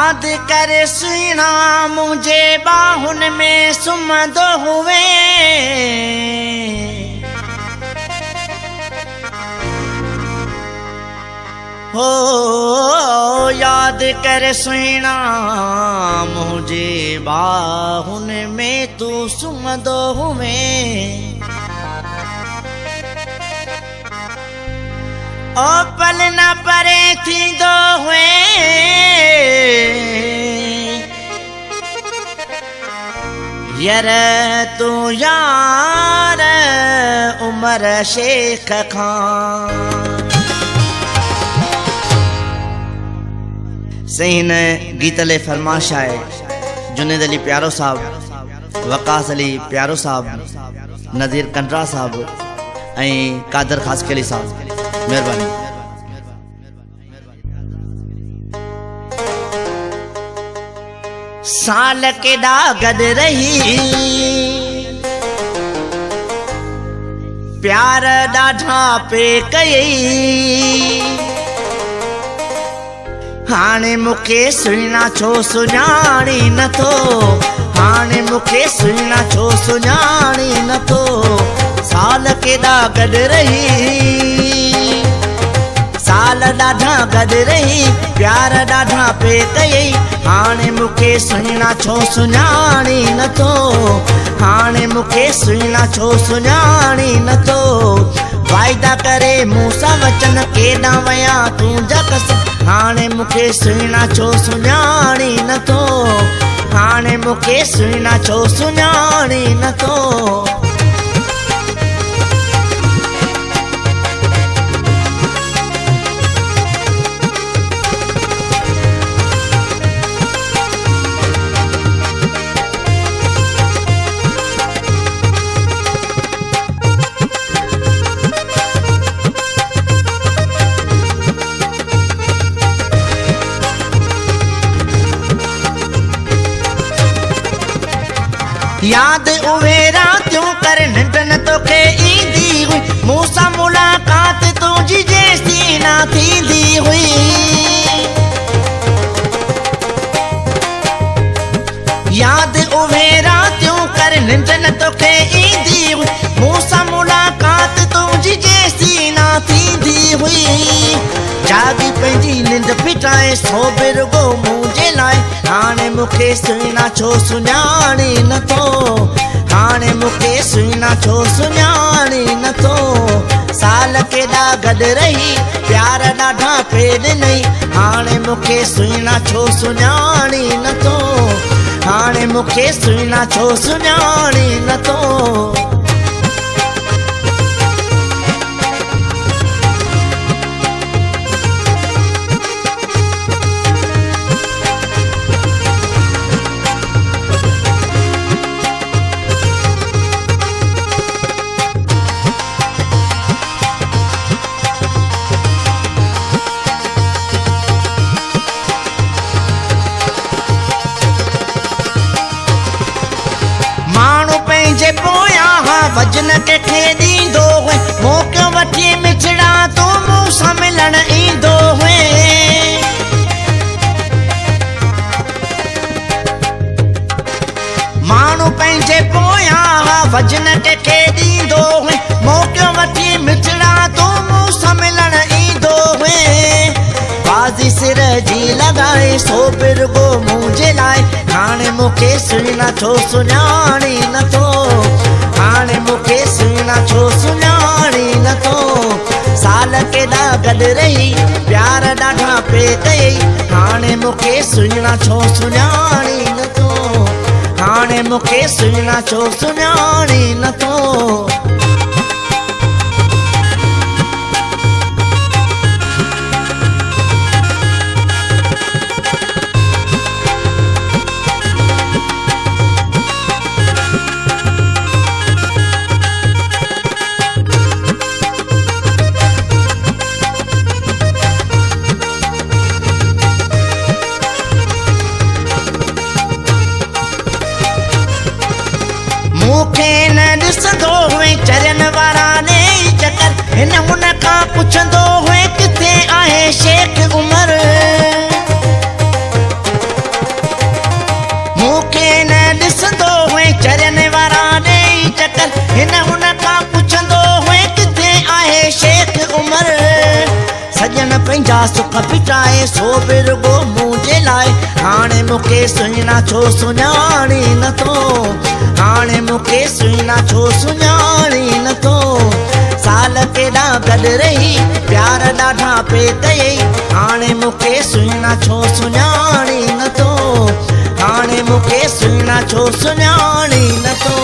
याद कर सुना मुझे बाहुन में सुम्हंदो हुए हो याद कर सुना मुझे बाहुन में तू सुम्हंदो हुए ओ पल न परे थींदो हुए यार तू यार उमर शेख खान सही न गीतले फरमाश है जुनेद अली प्यारो साहब वकास अली प्यारो साहब नज़ीर कंडरा साहब ऐं कादर खास अली साहब मेहरबानी। साल केॾा गॾु रही प्यार ॾाढा पे कयई हाणे मूंखे सुहिणा छो सुञाणी नथो हाणे मूंखे सुहिणा छो सुञाणी नथो साल केॾा गॾु रही साल ॾाढा गॾु रही प्यार ॾाढा पे कयई हाणे मूंखे सुहिणा छो सुञाणी नथो हाणे मूंखे सुहिणा छो सुञाणी नथो वाइदा करे मूं सां वचन केॾां विया तूं जकस हाणे मूंखे सुहिणा छो सुञाणी नथो हाणे मूंखे सुहिणा छो सुञाणी नथो याद उहे रातियूं कर निंड न तोखे ईंदी हुई मूं सां मुलाक़ात तुंहिंजी जेसीं न थींदी हुई याद उहे रातियूं कर निंड न तोखे ईंदी हुई मूं सां मुलाक़ात तुंहिंजी जेसीं न थींदी हुई जागी पंहिंजी निंड फिटाए सो बिरगो मुंहिंजे लाइ हाणे मूंखे सुहिणा छो सुञाणी नथो हाणे मूंखे सुहिणा छो सुञाणी नथो साल केॾा गॾु रही प्यार ॾाढा पे ॾिनई हाणे मूंखे सुहिणा छो सुञाणी नथो हाणे मूंखे सुहिणा छो सुञाणी नथो जे पोयां वजन कंहिंखे ॾींदो हुए मौक़ो वठी मिठड़ा तूं मूं सां मिलण ईंदो हुए माण्हू पंहिंजे पोयां वजन कंहिंखे ॾींदो हुए मौक़ो वठी मिठड़ा तूं मूं सां मिलण ईंदो हुए बाज़ी सिर जी लॻाए सो बिरगो मुंहिंजे लाइ हाणे मूंखे सुहिणा छो सुञाणी नथो हाणे मूंखे सुहिणा छो सुञाणी नथो साल केॾा गॾु रही प्यार ॾाढा पे कयई हाणे मूंखे सुहिणा छो सुञाणी नथो हाणे मूंखे सुहिणा छो सुञाणी नथो मूंखे न ॾिसंदो हुए चर ॿियनि पंहिंजा सुख पिटाए सो बि रुॻो मुंहिंजे लाइ हाणे मूंखे सुञा छो सुञाणी नथो हाणे मूंखे सुञा छो सुञाणी नथो साल केॾा गॾु रही प्यार ॾाढा पे कयई हाणे मूंखे सुञा छो सुञाणी नथो हाणे मूंखे सुञा छो सुञाणी नथो